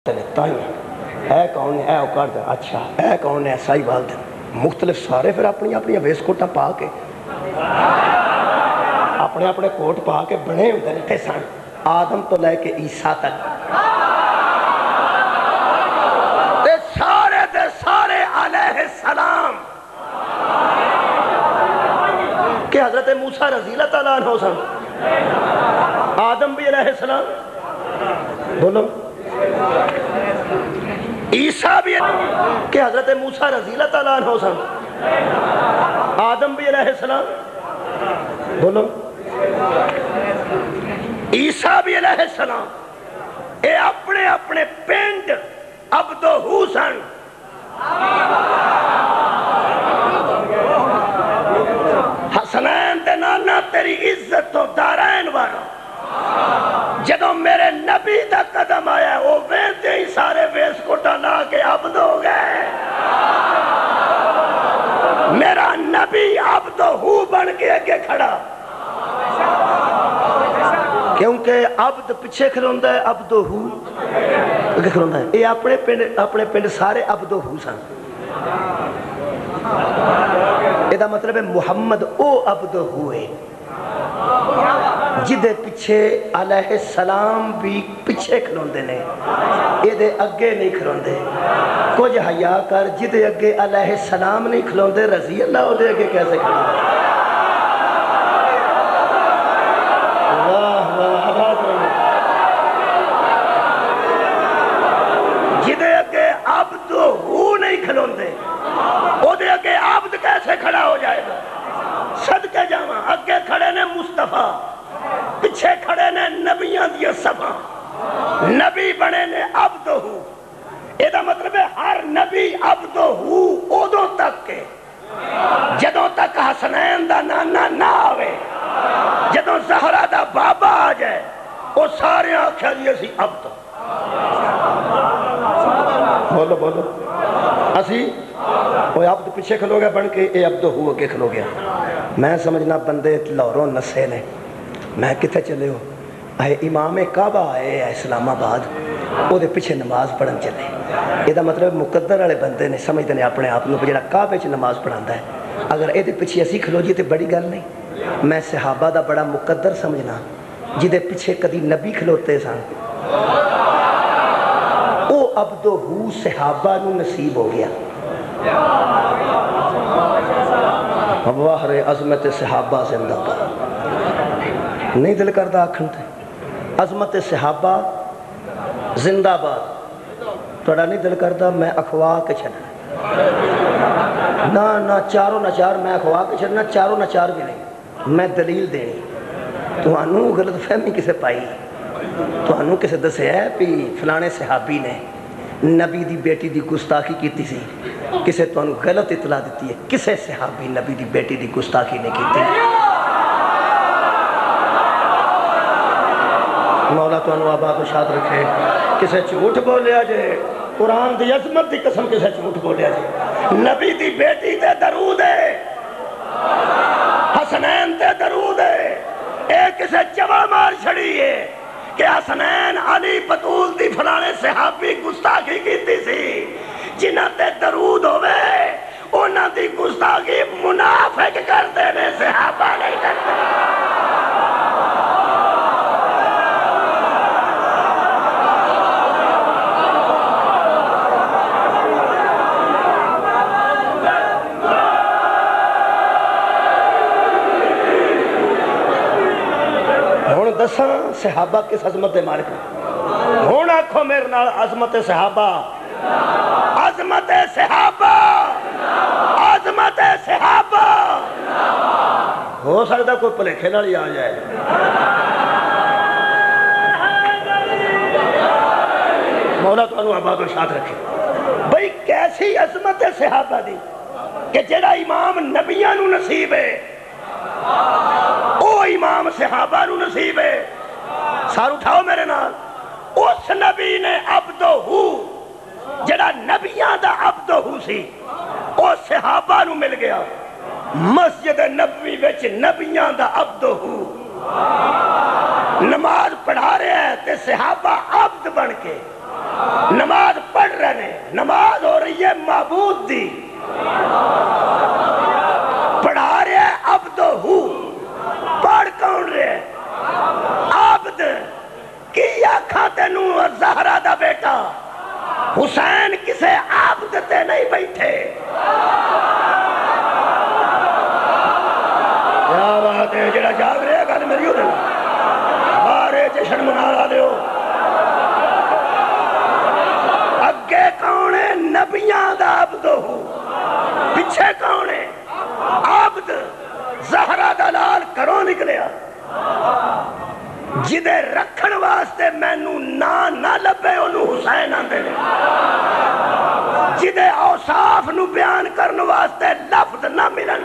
اے کون ہے؟ اے اوکار دے اچھا اے کون ہے؟ سائی بال دے مختلف سارے پھر اپنی اپنی ویس کوٹاں پا کے اپنے اپنے کوٹ پا کے بنے ہوتے سن آدم تو لے کے عیسیٰ تک تے سارے علیہ السلام کہ حضرت موسیٰ رضی اللہ تعالیٰ عنہ سن آدم بھی علیہ السلام بولو عیسیٰ بھی کہ حضرت موسیٰ رضی اللہ تعالیٰ عنہ سن آدم بھی علیہ السلام بولو عیسیٰ بھی علیہ السلام اے اپنے اپنے پینڈ عبدہو سن حسنین دے نانا تیری عزت تو دارین والا جدو میرے نبی دا قدم آیا وہ ویندے ہی سارے ویس کو ٹالا کے عبد ہو گئے میرا نبی عبد ہو بن کے اگے کھڑا کیونکہ عبد پچھے کھلوندہ ہے عبد ہو اگے کھلوندہ ہے یہ اپنے پنڈ سارے عبد ہو سن یہ دا مطلب ہے محمد او عبد ہوئے جدے پیچھے علیہ السلام بھی پیچھے کھلوندے نے یہ دے اگے نہیں کھلوندے کچھ حیاء کر جدے اگے علیہ السلام نہیں کھلوندے رضی اللہ دے اگے کیسے کھلوندے جدے اگے عبد ہو نہیں کھلوندے او دے اگے عبد کیسے کھڑا ہو جائے گا صدقے جاواں اگے کھڑے نے مصطفیٰ پچھے کھڑے نے نبیان دیا صفحہ نبی بنے نے عبد ہو یہ دا مطلب ہے ہر نبی عبد ہو اودوں تک کے جدوں تک حسنین دا نانا نہ آوے جدوں زہرہ دا بابا آ جائے وہ سارے آنکھیں دیئے سی عبد بولو بولو اسی وہ عبد پیچھے کھلو گیا بن کے اے عبد ہو کے کھلو گیا میں سمجھنا بندے لاہوروں نسے نے میں کتے چلے ہو اے امام کعبہ آئے اسلام آباد وہ دے پیچھے نماز پڑھن چلے یہ دا مطلب مقدر والے بندے نے سمجھتے ہیں اپنے آپ کو جڑا کعبے چ نماز پڑھاندا ہے اگر یہ پیچھے اسی کھلو جی تے بڑی گل نہیں میں صحابہ دا بڑا مقدر سمجھنا جدے پیچھے کدی نبی کھلوتے سن او عبد ہو صحابہ نو نصیب ہو گیا بہر عظمت صحابہ زندہ باد نہیں دل کردہ آکھن تھے عظمت صحابہ زندہ باد توڑا نہیں دل کردہ میں اخوا کے چھڑنا نہ چاروں نہ چار میں اخوا کے چھڑنا چاروں نہ چار بھی نہیں میں دلیل دینی تو انو غلط فہمی کسے پائی تو انو کسے دسے ہے پی فلانے صحابی نے نبی دی بیٹی دی گستاخی کیتی سی کسے تو انو غلط اطلاع دیتی ہے کسے صحابی نبی دی بیٹی دی گستاخی نے کیتی مولا تو انو آباد و شاد رکھے کسے جھوٹ بولیا جے قرآن دی عظمت دی قسم کسے جھوٹ بولیا جے نبی دی بیٹی تے درود ہے حسنین تے درود ہے ایک کسے چوڑ مار چھڑی ہے کہ حسنین علی بطول دی فلانے صحابی گستاخی کیتی سی جنہ تے درود ہوئے انہ دی گستاخی منافق کر دینے صحابہ نہیں کرتے دساں صحابہ کس عظمت مالک ہون آکھو میرے نال عظمت صحابہ عظمت صحابہ عظمت صحابہ ہو سکتا کوئی پلیکھے نالی آ جائے مولا تو انو آباد و شاد رکھے بھئی کیسی عظمت صحابہ دی کہ جڑا امام نبیان نو نصیب ہے او امام صحابہ نو نصیب ہے سار اٹھاؤ میرے نال اس نبی نے عبد ہو جڑا نبیان دا عبد ہو سی او صحابہ نو مل گیا مسجد نبوی وچ نبیان دا عبد ہو نماز پڑھا رہے ہیں تے صحابہ عبد بن کے نماز پڑھ رہے ہیں، نماز ہو رہی ہے معبود دی، پڑھا رہے ہیں عبد ہو، پڑھ کون رہے عبد کی آکھاں تینوں زہرا دا بیٹا حسین کسے عبد تے نہیں بیٹھے. کیا بات ہے، جڑا جاگ رہے ہیں گل میری ہو دے بارے جشن منا لا دیو. اگے کون ہے؟ نبیاں دا عبد ہو، پیچھے کون ہے؟ عبد. زہرا دلال کروں نکلیا جدے رکھن واسطے مینو نہ لبے انہوں حسین آندے نے، جدے اوصاف نو بیان کرن واسطے لفظ نہ ملن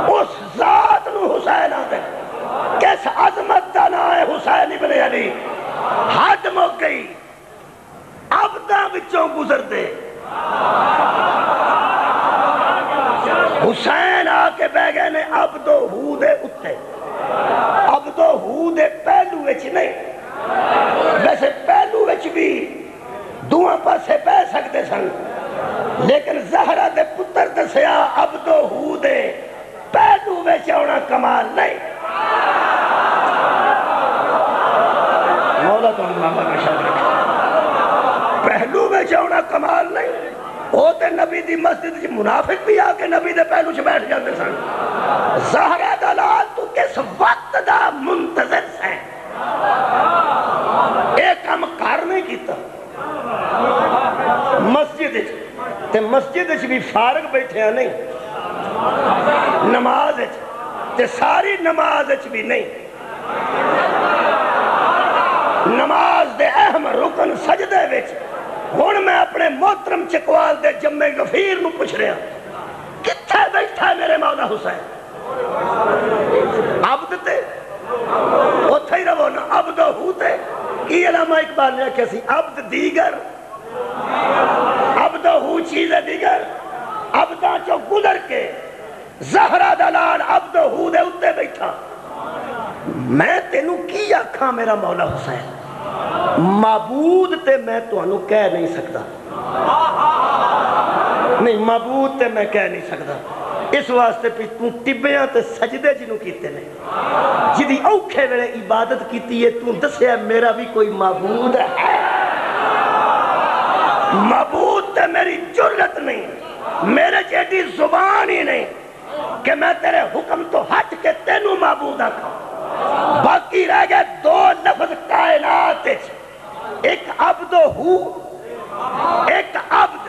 اس ذات نو حسین آندے. کس عظمت دا نام ہے حسین ابن علی. حد مک گئی، عبداں وچوں گزر دے. حسین آ کے بہ گئے نے عبد و ہو دے اتے، عبد و ہو دے پہلو وچ نہیں. ویسے پہلو وچ بھی دوہاں پاسے بہ سکتے سن، لیکن زہرا دے پتر دسیا عبد و ہو دے پہلو وچ آنا کمال نہیں. مولا تو اللہ کا شان رکھے، پہلو وچ آنا کمال نہیں. وہ تے نبی دی مسجد جی منافق بھی آ کے نبی دے پہلو چ بیٹھ جاتے سن. زہرا دلال تو کس وقت دا منتظر سے ایک کام کار نہیں کیتا. مسجد تے مسجد بھی فارغ بیٹھے ہیں نہیں، نماز تے ساری نماز بھی نہیں. نماز دے اہم رکن سجدے وچ. ہن میں اپنے محترم چکوال دے جمع غفیر نو پوچھ رہا کتھے بیٹھا ہے میرے مولا حسین؟ عبد تے اوتھے ہی رہو نا، عبد ہو تے. کی علامہ اقبال نے کہا سی عبد دیگر، عبد ہو چیز دیگر. عبداں چو گزر کے زہرا دلال عبد ہو دے اتے بیٹھا. میں تینوں کی آکھاں میرا مولا حسین؟ معبود تے میں تو انہوں کہہ نہیں سکتا، نہیں معبود تے میں کہہ نہیں سکتا. اس واسطے پہ توں ٹبیاں تے سجدے جنوں کیتے نے، جدی اوکھے ویلے عبادت کیتی ہے توں دسیا میرا بھی کوئی معبود ہے. معبود تے میری جرت نہیں، میرے جیٹی زبان ہی نہیں کہ میں تیرے حکم تو ہٹ کے تینوں معبود آکھاں. باقی رہ گئے دو لفظ کائنات، ایک عبد ہو، ایک عبد.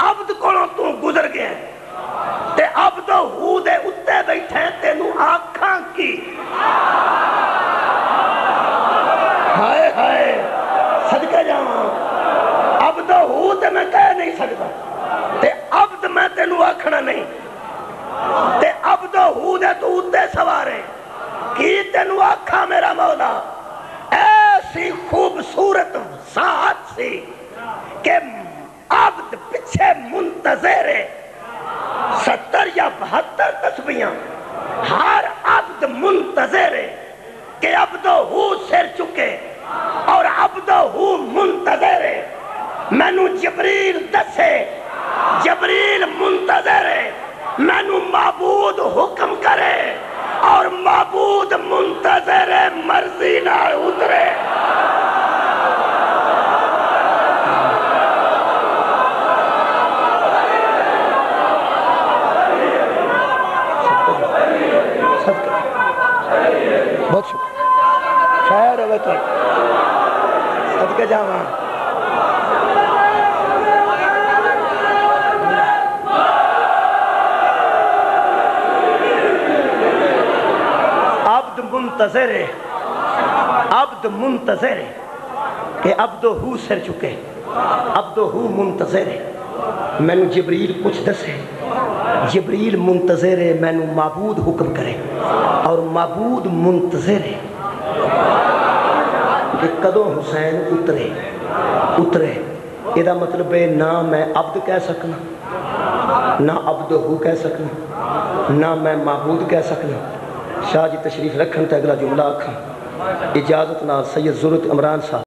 عبد کونوں تو گزر گئے تے عبد ہو دے اتے بیٹھے تینوں آنکھاں کی. ہائے ہائے صدقہ جاواں، عبد ہو تے میں کہہ نہیں سکتا تے عبد میں تینوں آکھنا نہیں. تے عبد ہو دے تو اتے سوارے کی تینوں آکھا میرا مولا؟ ایسی خوبصورت ساتھ سی کہ عبد پچھے منتظر 70 یا 72 تسبیحاں، ہر عبد منتظر کہ عبد ہو سر چکے اور عبد ہو منتظر. مینوں جبریل دسے، جبریل منتظر ہے مینوں معبود حکم کرے اور معبود منتظر مرضی نہ اترے. بہت شکر شاعر ہوئے تو صدقہ جاواں. عبد منتظر ہے، عبد منتظر ہے کہ عبد ہو سر چکے، عبد ہو منتظر ہے. میں نے جبریل کچھ دسے، جبریل منتظر ہے میں نے معبود حکم کرے اور معبود منتظر ہے کہ کدوں حسین اترے اترے. یہ مطلب ہے نہ میں عبد کہہ سکنا، نہ عبد ہو کہہ سکنا، نہ میں معبود کہہ سکنا. شاہ جی تشریف رکھن تے اگلا جملہ آکھاں اجازت نال سید ضرورت عمران صاحب